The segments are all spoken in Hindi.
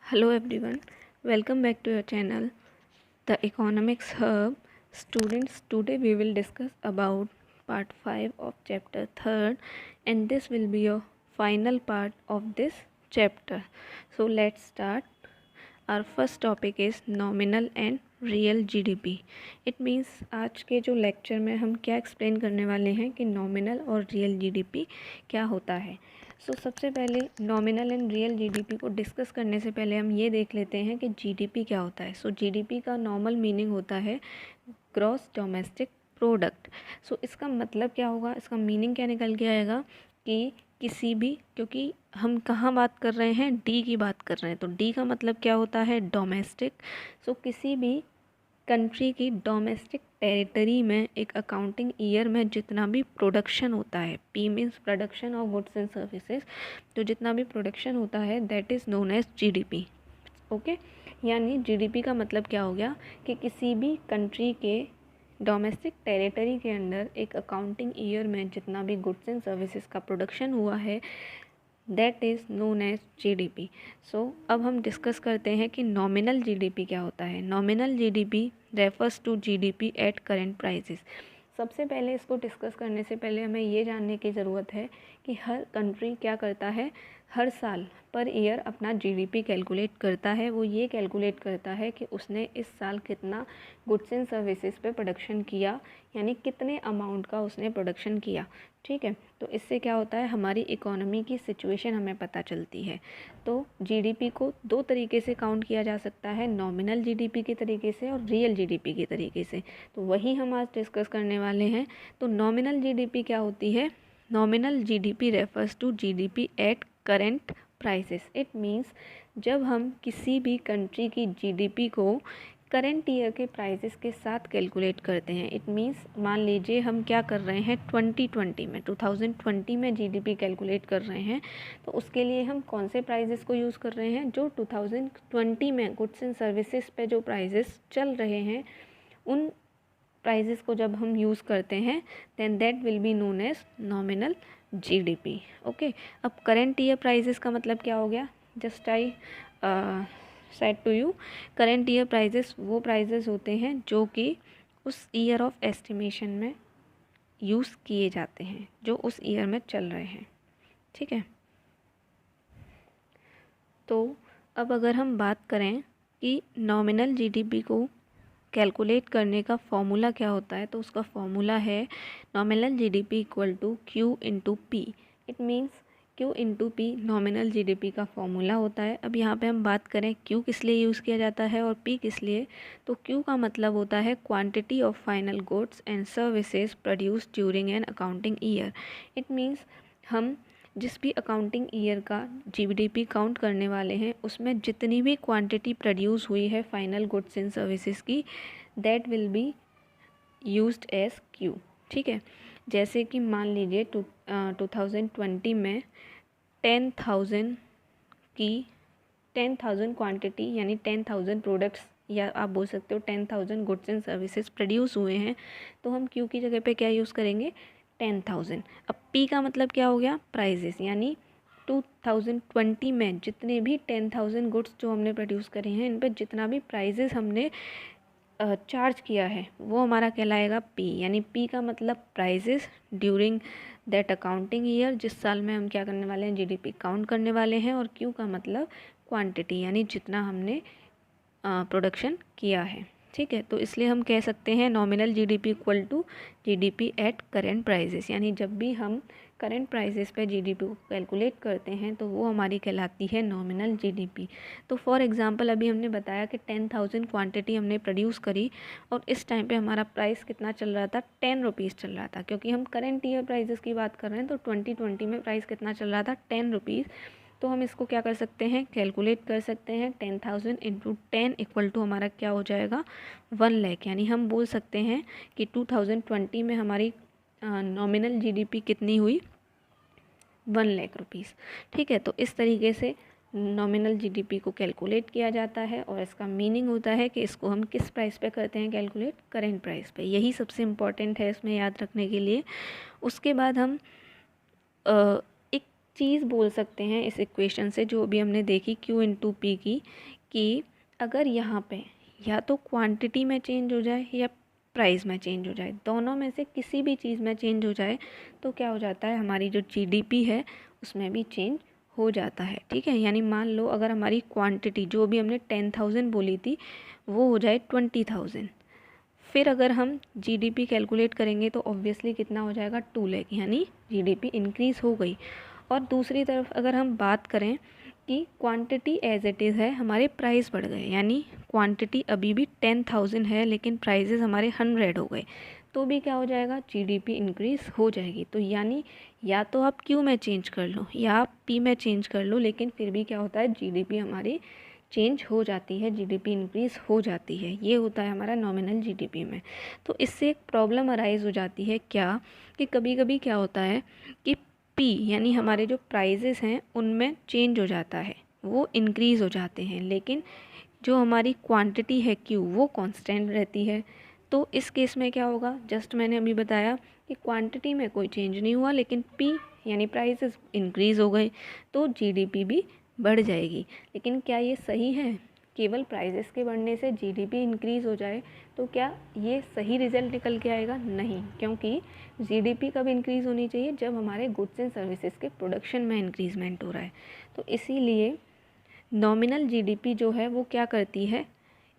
Hello everyone, welcome back to your channel, The Economics Hub. Students, today we will discuss about part 5 of chapter 3rd, and this will be your final part of this chapter. So let's start. Our first topic is nominal and real GDP. It means आज के जो लेक्चर में हम क्या एक्सप्लेन करने वाले हैं कि नॉमिनल और रियल जीडीपी क्या होता है. सबसे पहले नॉमिनल एंड रियल जीडीपी को डिस्कस करने से पहले हम ये देख लेते हैं कि जीडीपी क्या होता है. जीडीपी का नॉर्मल मीनिंग होता है ग्रॉस डोमेस्टिक प्रोडक्ट. इसका मतलब क्या होगा, इसका मीनिंग क्या निकल के आएगा कि किसी भी, क्योंकि हम कहाँ बात कर रहे हैं, डी की बात कर रहे हैं, तो डी का मतलब क्या होता है, डोमेस्टिक. किसी भी कंट्री की डोमेस्टिक टेरिटरी में एक अकाउंटिंग ईयर में जितना भी प्रोडक्शन होता है, P means production of goods and services, तो जितना भी प्रोडक्शन होता है that is known as GDP. Okay, यानी जीडीपी का मतलब क्या हो गया कि किसी भी कंट्री के डोमेस्टिक टेरिटरी के अंदर एक अकाउंटिंग ईयर में जितना भी गुड्स एंड सर्विसेज का प्रोडक्शन हुआ है that is known as GDP. अब हम डिस्कस करते हैं कि नॉमिनल जीडीपी क्या होता है. Nominal GDP refers to GDP at current prices. सबसे पहले इसको डिस्कस करने से पहले हमें ये जानने की ज़रूरत है कि हर कंट्री क्या करता है, हर साल पर ईयर अपना जीडीपी कैलकुलेट करता है. वो ये कैलकुलेट करता है कि उसने इस साल कितना गुड्स एंड सर्विसेज पे प्रोडक्शन किया, यानी कितने अमाउंट का उसने प्रोडक्शन किया. ठीक है, तो इससे क्या होता है, हमारी इकोनॉमी की सिचुएशन हमें पता चलती है. तो जीडीपी को दो तरीके से काउंट किया जा सकता है, नॉमिनल जीडीपी के तरीके से और रियल जीडीपी के तरीके से. तो वही हम आज डिस्कस करने वाले हैं. तो नॉमिनल जीडीपी क्या होती है. Nominal GDP refers to GDP at current prices. It means जब हम किसी भी कंट्री की जीडीपी को करेंट ईयर के प्राइसेस के साथ कैलकुलेट करते हैं. इट मीन्स मान लीजिए हम क्या कर रहे हैं 2020 में जीडीपी कैलकुलेट कर रहे हैं, तो उसके लिए हम कौन से प्राइसेस को यूज़ कर रहे हैं, जो 2020 में गुड्स एंड सर्विसेज पे जो प्राइसेस चल रहे हैं उन प्राइसेस को जब हम यूज़ करते हैं then that will be known as nominal GDP. Okay, अब करेंट ईयर प्राइसेस का मतलब क्या हो गया, just I said to you, current year prices वो प्राइसेस होते हैं जो कि उस ईयर ऑफ एस्टिमेशन में यूज़ किए जाते हैं, जो उस ईयर में चल रहे हैं. ठीक है, तो अब अगर हम बात करें कि नॉमिनल जीडीपी को कैलकुलेट करने का फॉर्मूला क्या होता है, तो उसका फॉर्मूला है nominal GDP equal to Q into P. It means Q into P nominal GDP का फॉर्मूला होता है. अब यहाँ पे हम बात करें क्यू किस लिए यूज़ किया जाता है और पी किस लिए, तो क्यू का मतलब होता है quantity of final goods and services produce during an accounting year. It means हम जिस भी अकाउंटिंग ईयर का जीडीपी काउंट करने वाले हैं उसमें जितनी भी क्वांटिटी प्रोड्यूस हुई है फाइनल गुड्स एंड सर्विसेज की that will be used as Q. ठीक है, जैसे कि मान लीजिए 2020 में 10,000 क्वांटिटी यानी 10,000 प्रोडक्ट्स, या आप बोल सकते हो 10,000 गुड्स एंड सर्विसेज प्रोड्यूस हुए हैं, तो हम क्यू की जगह पे क्या यूज़ करेंगे, 10,000. अब पी का मतलब क्या हो गया, प्राइजेस, यानी 2020 में जितने भी 10,000 गुड्स जो हमने प्रोड्यूस करे हैं इन पर जितना भी प्राइजेस हमने चार्ज किया है वो हमारा कहलाएगा पी. यानी पी का मतलब prices during that accounting year, जिस साल में हम क्या करने वाले हैं, जीडीपी काउंट करने वाले हैं. और क्यू का मतलब क्वांटिटी, यानी जितना हमने प्रोडक्शन किया है. ठीक है, तो इसलिए हम कह सकते हैं nominal GDP equal to GDP at current prices. यानी जब भी हम करेंट प्राइसेस पे जीडीपी को कैलकुलेट करते हैं तो वो हमारी कहलाती है नॉमिनल जीडीपी. तो फॉर एग्जांपल अभी हमने बताया कि 10,000 क्वांटिटी हमने प्रोड्यूस करी और इस टाइम पे हमारा प्राइस कितना चल रहा था, 10 रुपीज़ चल रहा था. क्योंकि हम करेंट ईयर प्राइसेस की बात कर रहे हैं तो 2020 में प्राइस कितना चल रहा था, 10 रुपीज़. तो हम इसको क्या कर सकते हैं, कैलकुलेट कर सकते हैं. 10,000 इंटू 10 इक्वल टू हमारा क्या हो जाएगा, 1 लाख. यानी हम बोल सकते हैं कि 2020 में हमारी नॉमिनल जीडीपी कितनी हुई, 1 लाख रुपीज़. ठीक है, तो इस तरीके से नॉमिनल जीडीपी को कैलकुलेट किया जाता है और इसका मीनिंग होता है कि इसको हम किस प्राइस पे करते हैं कैलकुलेट, करेंट प्राइस पे. यही सबसे इम्पॉर्टेंट है इसमें याद रखने के लिए. उसके बाद हम चीज़ बोल सकते हैं इस इक्वेशन से जो भी हमने देखी Q इंटू पी की, कि अगर यहाँ पे या तो क्वांटिटी में चेंज हो जाए या प्राइस में चेंज हो जाए, दोनों में से किसी भी चीज़ में चेंज हो जाए तो क्या हो जाता है, हमारी जो जीडीपी है उसमें भी चेंज हो जाता है। ठीक है, यानी मान लो अगर हमारी क्वांटिटी जो भी हमने 10,000 बोली थी वो हो जाए 20,000, फिर अगर हम जीडीपी कैलकुलेट करेंगे तो ऑब्वियसली कितना हो जाएगा, 2 लाख, यानी जीडीपी इंक्रीज़ हो गई। और दूसरी तरफ अगर हम बात करें कि क्वांटिटी एज इट इज़ है, हमारे प्राइस बढ़ गए, यानी क्वांटिटी अभी भी 10,000 है लेकिन प्राइजेस हमारे 100 हो गए, तो भी क्या हो जाएगा, जीडीपी इंक्रीज़ हो जाएगी। तो यानी या तो आप क्यू में चेंज कर लो या आप पी में चेंज कर लो, लेकिन फिर भी क्या होता है, जीडीपी हमारी चेंज हो जाती है, जीडीपी इंक्रीज़ हो जाती है। ये होता है हमारा नॉमिनल जीडीपी में। तो इससे एक प्रॉब्लम अराइज हो जाती है क्या, कि कभी कभी क्या होता है कि पी यानी हमारे जो प्राइजेस हैं उनमें चेंज हो जाता है, वो इंक्रीज़ हो जाते हैं, लेकिन जो हमारी क्वांटिटी है क्यू वो कांस्टेंट रहती है। तो इस केस में क्या होगा, जस्ट मैंने अभी बताया कि क्वांटिटी में कोई चेंज नहीं हुआ लेकिन पी यानी प्राइसेस इंक्रीज़ हो गए, तो जीडीपी भी बढ़ जाएगी। लेकिन क्या ये सही है, केवल प्राइसेस के बढ़ने से जीडीपी इंक्रीज़ हो जाए तो क्या ये सही रिजल्ट निकल के आएगा? नहीं, क्योंकि जीडीपी कब इंक्रीज़ होनी चाहिए, जब हमारे गुड्स एंड सर्विसेज के प्रोडक्शन में इंक्रीजमेंट हो रहा है। तो इसीलिए नॉमिनल जीडीपी जो है वो क्या करती है,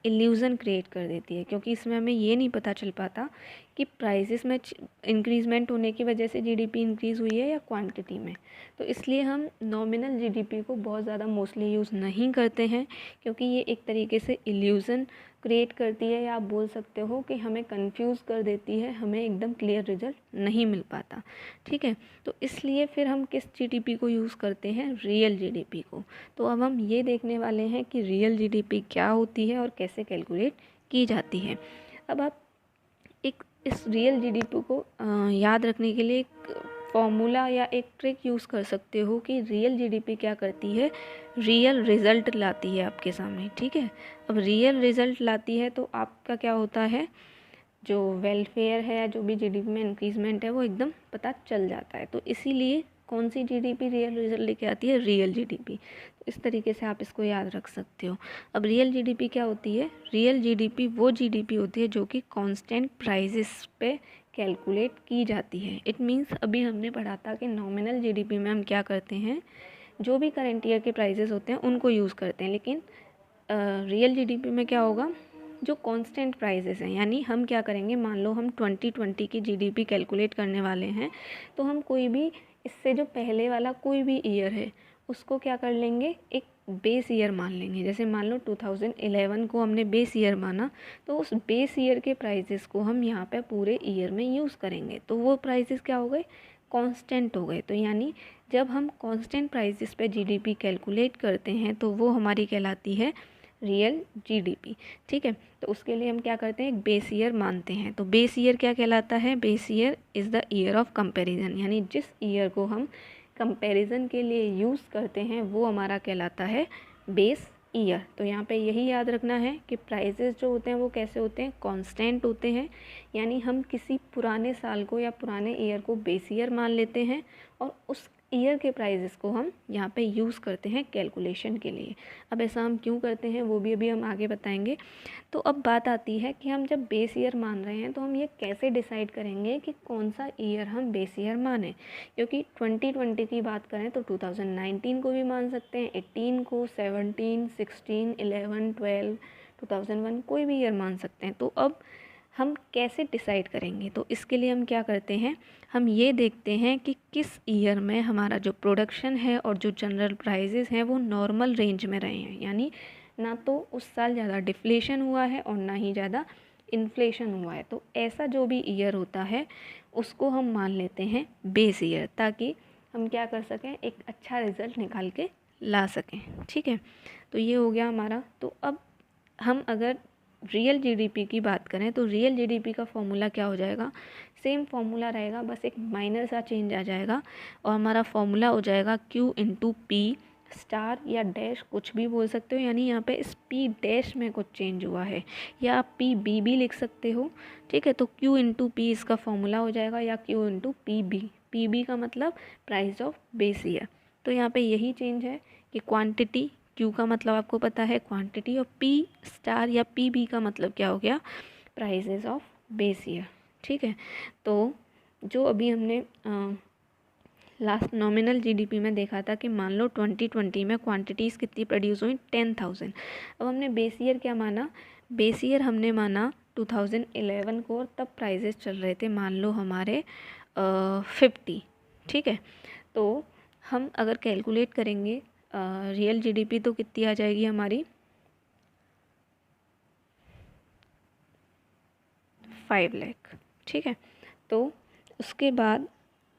इल्यूज़न क्रिएट कर देती है, क्योंकि इसमें हमें ये नहीं पता चल पाता कि प्राइसेस में इंक्रीजमेंट होने की वजह से जीडीपी इंक्रीज़ हुई है या क्वांटिटी में। तो इसलिए हम नॉमिनल जीडीपी को बहुत ज़्यादा मोस्टली यूज़ नहीं करते हैं, क्योंकि ये एक तरीके से इल्यूज़न क्रिएट करती है, या आप बोल सकते हो कि हमें कंफ्यूज कर देती है, हमें एकदम क्लियर रिजल्ट नहीं मिल पाता। ठीक है, तो इसलिए फिर हम किस जीडीपी को यूज़ करते हैं, रियल जीडीपी को। तो अब हम ये देखने वाले हैं कि रियल जीडीपी क्या होती है और कैसे कैलकुलेट की जाती है। अब आप एक इस रियल जीडीपी को याद रखने के लिए एक फॉर्मूला या एक ट्रिक यूज़ कर सकते हो कि रियल जीडीपी क्या करती है, रियल रिज़ल्ट लाती है आपके सामने। ठीक है, अब रियल रिज़ल्ट लाती है तो आपका क्या होता है, जो वेलफेयर है या जो भी जीडीपी में इंक्रीजमेंट है वो एकदम पता चल जाता है। तो इसीलिए कौन सी जीडीपी रियल रिजल्ट लेके आती है, रियल जीडीपी। तो इस तरीके से आप इसको याद रख सकते हो। अब रियल जीडीपी क्या होती है, रियल जीडीपी वो जीडीपी होती है जो कि कांस्टेंट प्राइसेस पे कैलकुलेट की जाती है। इट मीन्स अभी हमने पढ़ा था कि नॉमिनल जीडीपी में हम क्या करते हैं, जो भी करंट ईयर के प्राइसेस होते हैं उनको यूज़ करते हैं, लेकिन रियल जीडीपी में क्या होगा, जो कांस्टेंट प्राइसेस हैं, यानी हम क्या करेंगे, मान लो हम 2020 की जीडीपी कैलकुलेट करने वाले हैं, तो हम कोई भी इससे जो पहले वाला कोई भी ईयर है उसको क्या कर लेंगे, एक बेस ईयर मान लेंगे। जैसे मान लो 2011 को हमने बेस ईयर माना, तो उस बेस ईयर के प्राइसेस को हम यहाँ पे पूरे ईयर में यूज़ करेंगे, तो वो प्राइसेस क्या हो गए, कांस्टेंट हो गए। तो यानी जब हम कांस्टेंट प्राइसेस पे जीडीपी कैलकुलेट करते हैं तो वो हमारी कहलाती है रियल जीडीपी। ठीक है, तो उसके लिए हम क्या करते हैं, एक बेस ईयर मानते हैं। तो बेस ईयर क्या कहलाता है, base year is the year of comparison, यानी जिस ईयर को हम कंपैरिजन के लिए यूज़ करते हैं वो हमारा कहलाता है बेस ईयर। तो यहाँ पे यही याद रखना है कि प्राइसेस जो होते हैं वो कैसे होते हैं, कांस्टेंट होते हैं, यानी हम किसी पुराने साल को या पुराने ईयर को बेस ईयर मान लेते हैं और उस ईयर के प्राइजेस को हम यहाँ पे यूज़ करते हैं कैलकुलेशन के लिए। अब ऐसा हम क्यों करते हैं वो भी अभी हम आगे बताएंगे। तो अब बात आती है कि हम जब बेस ईयर मान रहे हैं तो हम ये कैसे डिसाइड करेंगे कि कौन सा ईयर हम बेस ईयर माने, क्योंकि 2020 की बात करें तो 2019 को भी मान सकते हैं, 18 को, 17, 16, 11, 12, 2001 कोई भी ईयर मान सकते हैं। तो अब हम कैसे डिसाइड करेंगे, तो इसके लिए हम क्या करते हैं, हम ये देखते हैं कि किस ईयर में हमारा जो प्रोडक्शन है और जो जनरल प्राइजेस हैं वो नॉर्मल रेंज में रहे हैं, यानी ना तो उस साल ज़्यादा डिफ्लेशन हुआ है और ना ही ज़्यादा इन्फ्लेशन हुआ है। तो ऐसा जो भी ईयर होता है उसको हम मान लेते हैं बेस ईयर, ताकि हम क्या कर सकें, एक अच्छा रिज़ल्ट निकाल के ला सकें। ठीक है, तो ये हो गया हमारा। तो अब हम अगर रियल जीडीपी की बात करें तो रियल जीडीपी का फॉर्मूला क्या हो जाएगा, सेम फॉर्मूला रहेगा, बस एक माइनर सा चेंज आ जाएगा और हमारा फॉर्मूला हो जाएगा क्यू इंटू पी स्टार या डैश, कुछ भी बोल सकते हो, यानी यहाँ पे इस पी डैश में कुछ चेंज हुआ है, या आप पी बी भी लिख सकते हो। ठीक है, तो क्यू इंटू पी इसका फॉर्मूला हो जाएगा, या Q into P B, P B का मतलब प्राइस ऑफ बेस ईयर। तो यहाँ पे यही चेंज है कि क्वांटिटी, क्यू का मतलब आपको पता है क्वांटिटी, और पी स्टार या पी बी का मतलब क्या हो गया, प्राइजेस ऑफ बेस ईयर। ठीक है, तो जो अभी हमने लास्ट नॉमिनल जीडीपी में देखा था कि मान लो 2020 में क्वांटिटीज़ कितनी प्रोड्यूस हुई, 10,000। अब हमने बेस ईयर क्या माना, बेस ईयर हमने माना 2011 को, और तब प्राइजेस चल रहे थे मान लो हमारे 50। ठीक है, तो हम अगर कैलकुलेट करेंगे रियल जीडीपी तो कितनी आ जाएगी हमारी, 5 लाख। ठीक है, तो उसके बाद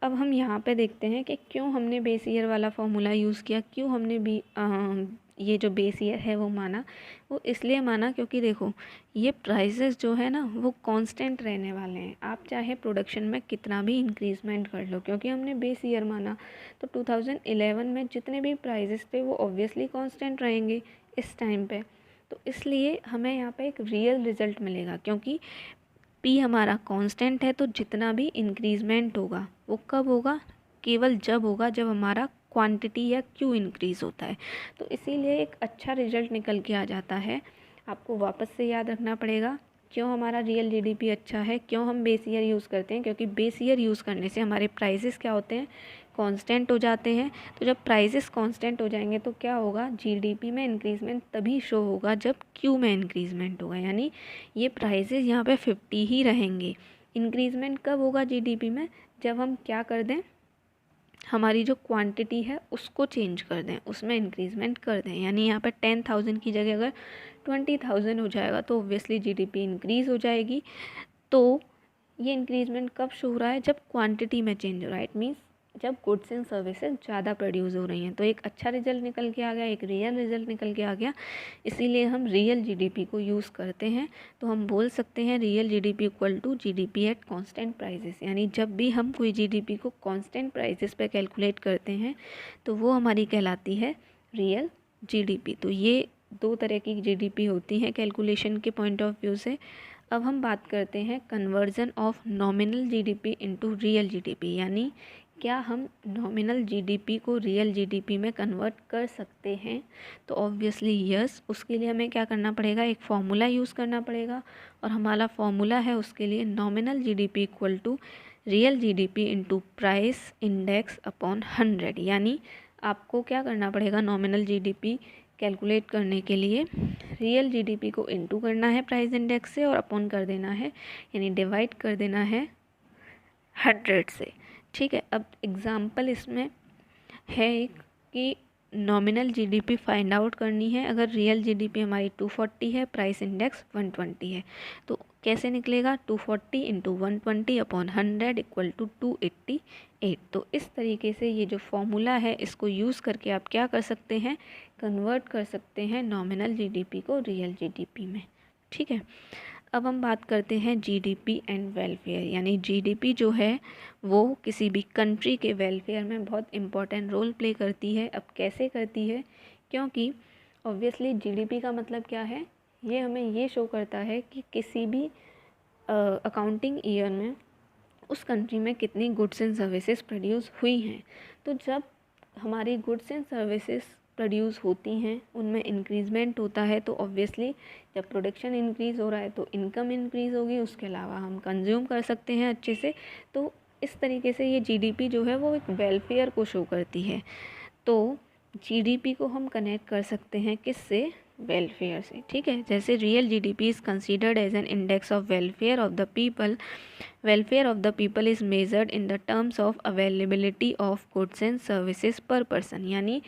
अब हम यहाँ पे देखते हैं कि क्यों हमने बेस ईयर वाला फॉर्मूला यूज़ किया, क्यों हमने भी ये जो बेस ईयर है वो माना। वो इसलिए माना क्योंकि देखो ये प्राइसेस जो है ना वो कांस्टेंट रहने वाले हैं, आप चाहे प्रोडक्शन में कितना भी इंक्रीजमेंट कर लो, क्योंकि हमने बेस ईयर माना। तो 2011 में जितने भी प्राइसेस थे वो ऑब्वियसली कांस्टेंट रहेंगे इस टाइम पे। तो इसलिए हमें यहाँ पे एक रियल रिज़ल्ट मिलेगा, क्योंकि पी हमारा कांस्टेंट है, तो जितना भी इंक्रीजमेंट होगा वो कब होगा, केवल जब होगा जब हमारा क्वांटिटी या क्यू इंक्रीज़ होता है। तो इसीलिए एक अच्छा रिजल्ट निकल के आ जाता है। आपको वापस से याद रखना पड़ेगा क्यों हमारा रियल जीडीपी अच्छा है, क्यों हम बेस ईयर यूज़ करते हैं, क्योंकि बेस ईयर यूज़ करने से हमारे प्राइसेस क्या होते हैं, कांस्टेंट हो जाते हैं। तो जब प्राइसेस कांस्टेंट हो जाएंगे तो क्या होगा, जीडीपी में इंक्रीजमेंट तभी शो होगा जब क्यू में इंक्रीजमेंट होगा, यानी ये प्राइसेस यहाँ पे 50 ही रहेंगे। इंक्रीजमेंट कब होगा जीडीपी में, जब हम क्या कर दें, हमारी जो क्वांटिटी है उसको चेंज कर दें, उसमें इंक्रीजमेंट कर दें। यानी यहाँ पे 10,000 की जगह अगर 20,000 हो जाएगा तो ऑब्वियसली जीडीपी इंक्रीज़ हो जाएगी। तो ये इंक्रीजमेंट कब शो हो रहा है, जब क्वांटिटी में चेंज हो रहा है, इट मीन्स जब गुड्स एंड सर्विसेज ज़्यादा प्रोड्यूस हो रही हैं। तो एक अच्छा रिजल्ट निकल के आ गया, एक रियल रिजल्ट निकल के आ गया। इसीलिए हम रियल जीडीपी को यूज़ करते हैं। तो हम बोल सकते हैं real GDP equal to GDP at constant prices, यानी जब भी हम कोई जीडीपी को कांस्टेंट प्राइसेस पे कैलकुलेट करते हैं तो वो हमारी कहलाती है रियल जीडीपी। तो ये दो तरह की जीडीपी होती हैं कैलकुलेशन के पॉइंट ऑफ व्यू से। अब हम बात करते हैं conversion of nominal GDP into real GDP, यानी क्या हम नॉमिनल जीडीपी को रियल जीडीपी में कन्वर्ट कर सकते हैं। तो ऑब्वियसली यस, उसके लिए हमें क्या करना पड़ेगा, एक फार्मूला यूज़ करना पड़ेगा, और हमारा फार्मूला है उसके लिए nominal GDP equal to real GDP into price index upon 100। यानी आपको क्या करना पड़ेगा, नॉमिनल जीडीपी कैलकुलेट करने के लिए रियल जीडीपी को इनटू करना है प्राइस इंडेक्स से, और अपॉन कर देना है, यानी डिवाइड कर देना है 100 से। ठीक है, अब एग्ज़ाम्पल इसमें है एक कि नॉमिनल जीडीपी फाइंड आउट करनी है अगर रियल जीडीपी हमारी 240 है, प्राइस इंडेक्स 120 है। तो कैसे निकलेगा, 240 इंटू 120 अपॉन 100 इक्वल टू 288। तो इस तरीके से ये जो फॉर्मूला है इसको यूज़ करके आप क्या कर सकते हैं, कन्वर्ट कर सकते हैं नॉमिनल जीडीपी को रियल जीडीपी में। ठीक है, अब हम बात करते हैं जीडीपी एंड वेलफेयर, यानी जीडीपी जो है वो किसी भी कंट्री के वेलफेयर में बहुत इम्पोर्टेंट रोल प्ले करती है। अब कैसे करती है, क्योंकि ऑब्वियसली जीडीपी का मतलब क्या है, ये हमें ये शो करता है कि किसी भी अकाउंटिंग ईयर में उस कंट्री में कितनी गुड्स एंड सर्विसेज प्रोड्यूस हुई हैं। तो जब हमारी गुड्स एंड सर्विसेज प्रोड्यूस होती हैं, उनमें इंक्रीजमेंट होता है, तो ऑब्वियसली जब प्रोडक्शन इंक्रीज़ हो रहा है तो इनकम इंक्रीज़ होगी, उसके अलावा हम कंज्यूम कर सकते हैं अच्छे से। तो इस तरीके से ये जीडीपी जो है वो एक वेलफेयर को शो करती है। तो जीडीपी को हम कनेक्ट कर सकते हैं किससे, वेलफेयर से। ठीक है, जैसे real GDP is considered as an index of welfare of the people. Welfare of the people is measured in the terms of availability of goods and services per person, यानी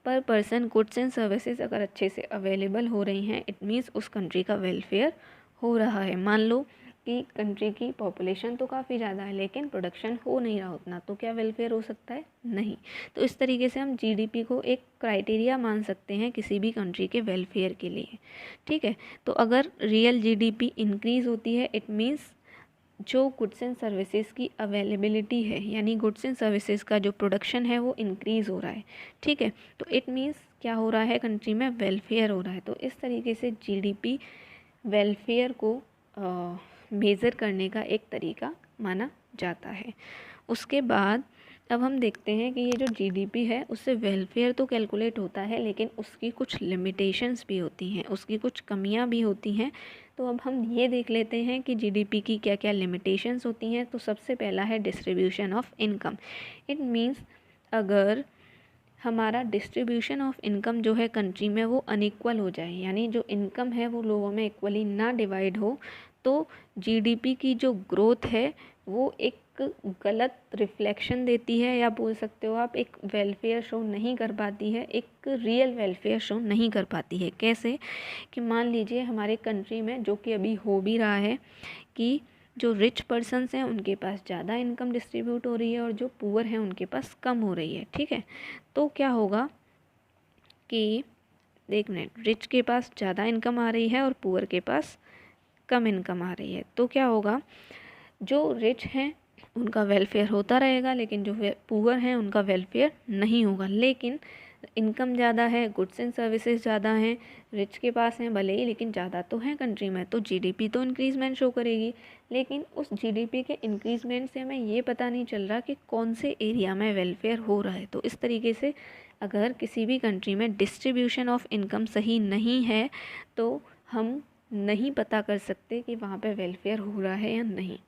per person goods and services अगर अच्छे से अवेलेबल हो रही हैं, इट मीन्स उस कंट्री का वेलफेयर हो रहा है। मान लो कि कंट्री की पॉपुलेशन तो काफ़ी ज़्यादा है लेकिन प्रोडक्शन हो नहीं रहा उतना, तो क्या वेलफेयर हो सकता है, नहीं। तो इस तरीके से हम जीडीपी को एक क्राइटेरिया मान सकते हैं किसी भी कंट्री के वेलफेयर के लिए। ठीक है, तो अगर रियल जीडीपी इंक्रीज़ होती है, इट मीन्स जो गुड्स एंड सर्विसेज की अवेलेबिलिटी है, यानी गुड्स एंड सर्विसेज का जो प्रोडक्शन है वो इंक्रीज़ हो रहा है। ठीक है, तो इट मीन्स क्या हो रहा है, कंट्री में वेलफेयर हो रहा है। तो इस तरीके से जीडीपी वेलफेयर को मेज़र करने का एक तरीका माना जाता है। उसके बाद अब हम देखते हैं कि ये जो जीडीपी है उससे वेलफेयर तो कैलकुलेट होता है, लेकिन उसकी कुछ लिमिटेशंस भी होती हैं, उसकी कुछ कमियां भी होती हैं। तो अब हम ये देख लेते हैं कि जीडीपी की क्या क्या लिमिटेशंस होती हैं। तो सबसे पहला है distribution of income. It means अगर हमारा डिस्ट्रीब्यूशन ऑफ इनकम जो है कंट्री में वो अनइक्वल हो जाए, यानी जो इनकम है वो लोगों में इक्वली ना डिवाइड हो, तो जीडीपी की जो ग्रोथ है वो एक गलत रिफ्लेक्शन देती है, या बोल सकते हो आप एक वेलफेयर शो नहीं कर पाती है, एक रियल वेलफेयर शो नहीं कर पाती है। कैसे कि मान लीजिए हमारे कंट्री में, जो कि अभी हो भी रहा है, कि जो रिच पर्सन्स हैं उनके पास ज़्यादा इनकम डिस्ट्रीब्यूट हो रही है और जो पुअर हैं उनके पास कम हो रही है। ठीक है, तो क्या होगा कि एक मिनट, रिच के पास ज़्यादा इनकम आ रही है और पुअर के पास कम इनकम आ रही है, तो क्या होगा, जो रिच हैं उनका वेलफेयर होता रहेगा, लेकिन जो पुअर हैं उनका वेलफेयर नहीं होगा। लेकिन इनकम ज़्यादा है, गुड्स एंड सर्विसेज ज़्यादा हैं, रिच के पास हैं भले ही, लेकिन ज़्यादा तो हैं कंट्री में, तो जीडीपी तो इंक्रीजमेंट शो करेगी। लेकिन उस जीडीपी के इंक्रीजमेंट से हमें ये पता नहीं चल रहा कि कौन से एरिया में वेलफेयर हो रहा है। तो इस तरीके से अगर किसी भी कंट्री में डिस्ट्रीब्यूशन ऑफ इनकम सही नहीं है तो हम नहीं पता कर सकते कि वहाँ पे वेलफेयर हो रहा है या नहीं।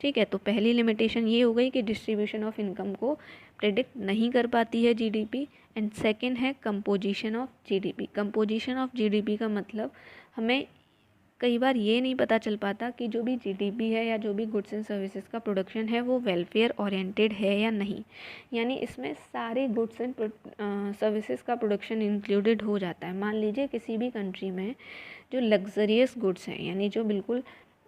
ठीक है, तो पहली लिमिटेशन ये हो गई कि डिस्ट्रीब्यूशन ऑफ इनकम को प्रेडिक्ट नहीं कर पाती है जीडीपी। एंड सेकंड है composition of GDP. Composition of GDP का मतलब हमें कई बार ये नहीं पता चल पाता कि जो भी जीडीपी है या जो भी गुड्स एंड सर्विसेज का प्रोडक्शन है वो वेलफेयर ओरिएंटेड है या नहीं, यानी इसमें सारे गुड्स एंड सर्विसेज का प्रोडक्शन इंक्लूडेड हो जाता है। मान लीजिए किसी भी कंट्री में जो लग्जरियस गुड्स हैं, यानी जो बिल्कुल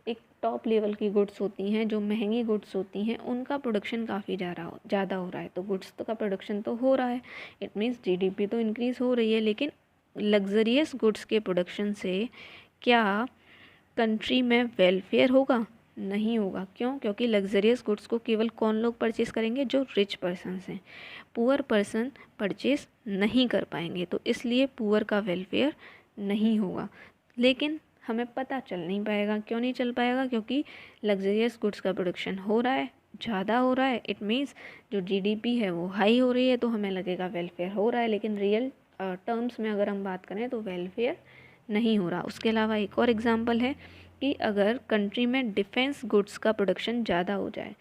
एक टॉप लेवल की गुड्स होती हैं, जो महंगी गुड्स होती हैं, उनका प्रोडक्शन काफ़ी ज़्यादा हो रहा है, तो गुड्स का प्रोडक्शन तो हो रहा है, इट मीन्स जीडीपी तो इंक्रीज़ हो रही है। लेकिन लग्जरियस गुड्स के प्रोडक्शन से क्या कंट्री में वेलफेयर होगा? नहीं होगा। क्यों? क्योंकि लग्जरियस गुड्स को केवल कौन लोग परचेज़ करेंगे? जो रिच पर्सनस हैं। पुअर पर्सन परचेज़ नहीं कर पाएंगे, तो इसलिए पुअर का वेलफेयर नहीं होगा। लेकिन हमें पता चल नहीं पाएगा। क्यों नहीं चल पाएगा? क्योंकि लग्जरियस गुड्स का प्रोडक्शन हो रहा है, ज़्यादा हो रहा है, इट मीन्स जो जीडीपी है वो हाई हो रही है, तो हमें लगेगा वेलफेयर हो रहा है, लेकिन रियल टर्म्स में अगर हम बात करें तो वेलफेयर नहीं हो रहा। उसके अलावा एक और एग्जांपल है कि अगर कंट्री में डिफेंस गुड्स का प्रोडक्शन ज़्यादा हो जाए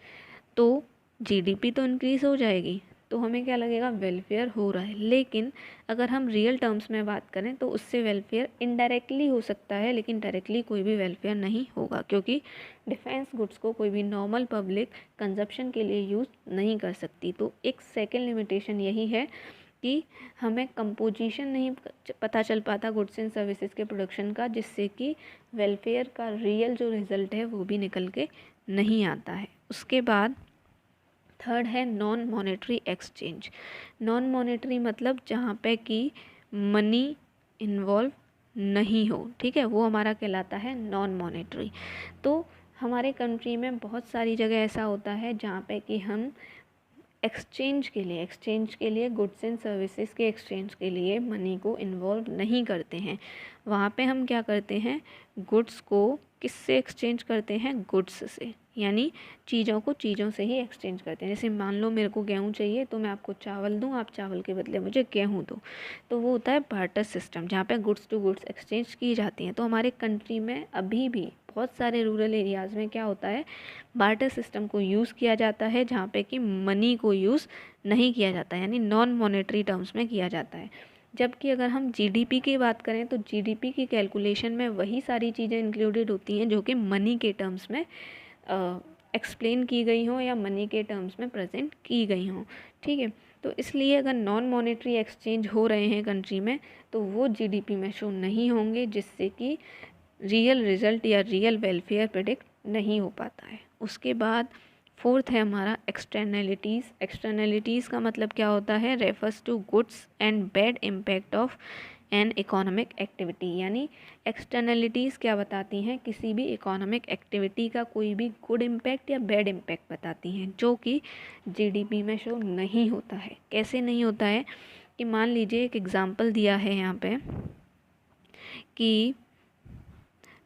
तो जीडीपी तो इंक्रीज़ हो जाएगी, तो हमें क्या लगेगा? वेलफेयर हो रहा है। लेकिन अगर हम रियल टर्म्स में बात करें तो उससे वेलफेयर इनडायरेक्टली हो सकता है, लेकिन डायरेक्टली कोई भी वेलफेयर नहीं होगा, क्योंकि डिफेंस गुड्स को कोई भी नॉर्मल पब्लिक कंजप्शन के लिए यूज़ नहीं कर सकती। तो एक सेकेंड लिमिटेशन यही है कि हमें कंपोजिशन नहीं पता चल पाता गुड्स एंड सर्विसेज के प्रोडक्शन का, जिससे कि वेलफेयर का रियल जो रिज़ल्ट है वो भी निकल के नहीं आता है। उसके बाद थर्ड है non monetary exchange. Non monetary मतलब जहाँ पे कि मनी इन्वॉल्व नहीं हो, ठीक है, वो हमारा कहलाता है नॉन मॉनेटरी। तो हमारे कंट्री में बहुत सारी जगह ऐसा होता है जहाँ पे कि हम एक्सचेंज के लिए गुड्स एंड सर्विसेज के एक्सचेंज के लिए मनी को इन्वॉल्व नहीं करते हैं। वहाँ पे हम क्या करते हैं? गुड्स को किससे एक्सचेंज करते हैं? गुड्स से, यानी चीज़ों को चीज़ों से ही एक्सचेंज करते हैं। जैसे मान लो मेरे को गेहूँ चाहिए तो मैं आपको चावल दूँ, आप चावल के बदले मुझे गेहूँ दो, तो वो होता है बार्टर सिस्टम, जहाँ पे गुड्स टू गुड्स एक्सचेंज की जाती हैं। तो हमारे कंट्री में अभी भी बहुत सारे रूरल एरियाज़ में क्या होता है? बार्टर सिस्टम को यूज़ किया जाता है, जहाँ पे कि मनी को यूज़ नहीं किया जाता, यानी नॉन मॉनेटरी टर्म्स में किया जाता है। जबकि अगर हम जीडीपी की बात करें तो जीडीपी की कैलकुलेशन में वही सारी चीज़ें इंक्लूडेड होती हैं जो कि मनी के टर्म्स में एक्सप्लेन की गई हों या मनी के टर्म्स में प्रेजेंट की गई हों। ठीक है, तो इसलिए अगर नॉन मॉनेटरी एक्सचेंज हो रहे हैं कंट्री में तो वो जीडीपी में शो नहीं होंगे, जिससे कि रियल रिज़ल्ट या रियल वेलफेयर प्रेडिक्ट नहीं हो पाता है। उसके बाद फोर्थ है हमारा एक्सटर्नलिटीज़। एक्सटर्नलिटीज़ का मतलब क्या होता है? Refers to goods and bad impact of an economic activity, यानी एक्सटर्नलिटीज़ क्या बताती हैं? किसी भी इकोनॉमिक एक्टिविटी का कोई भी गुड इम्पैक्ट या बैड इम्पैक्ट बताती हैं, जो कि जीडीपी में शो नहीं होता है। कैसे नहीं होता है? कि मान लीजिए एक एग्ज़ाम्पल दिया है यहाँ पे कि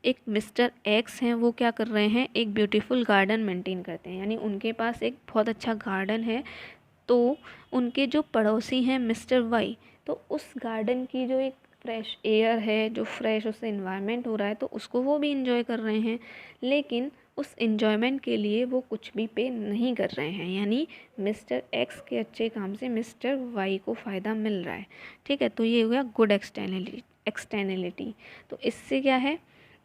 एक मिस्टर एक्स हैं, वो क्या कर रहे हैं? एक ब्यूटीफुल गार्डन मेंटेन करते हैं, यानी उनके पास एक बहुत अच्छा गार्डन है, तो उनके जो पड़ोसी हैं मिस्टर वाई, तो उस गार्डन की जो एक फ्रेश एयर है, जो फ्रेश उससे इन्वायरमेंट हो रहा है, तो उसको वो भी इंजॉय कर रहे हैं, लेकिन उस इन्जॉयमेंट के लिए वो कुछ भी पे नहीं कर रहे हैं। यानी मिस्टर एक्स के अच्छे काम से मिस्टर वाई को फ़ायदा मिल रहा है। ठीक है, तो ये हो गया गुड एक्सटर्नलिटी। तो इससे क्या है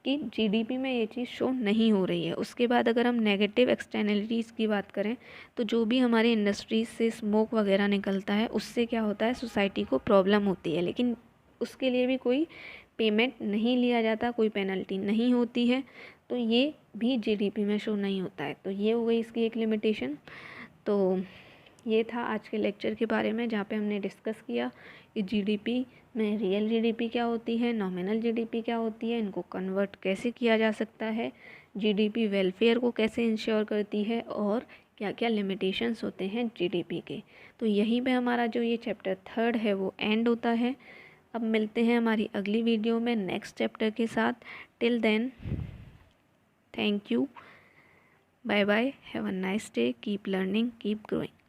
कि जीडीपी में ये चीज़ शो नहीं हो रही है। उसके बाद अगर हम नेगेटिव एक्सटर्नलिटीज़ की बात करें, तो जो भी हमारी इंडस्ट्रीज से स्मोक वगैरह निकलता है, उससे क्या होता है, सोसाइटी को प्रॉब्लम होती है, लेकिन उसके लिए भी कोई पेमेंट नहीं लिया जाता, कोई पेनल्टी नहीं होती है, तो ये भी जीडीपी में शो नहीं होता है। तो ये हो गई इसकी एक लिमिटेशन। तो ये था आज के लेक्चर के बारे में, जहाँ पे हमने डिस्कस किया कि जीडीपी में रियल जीडीपी क्या होती है, नॉमिनल जीडीपी क्या होती है, इनको कन्वर्ट कैसे किया जा सकता है, जीडीपी वेलफेयर को कैसे इंश्योर करती है, और क्या क्या लिमिटेशंस होते हैं जीडीपी के। तो यहीं पे हमारा जो ये चैप्टर 3 है वो एंड होता है। अब मिलते हैं हमारी अगली वीडियो में नेक्स्ट चैप्टर के साथ। Till then, thank you, bye bye, have a nice day, keep learning, keep growing.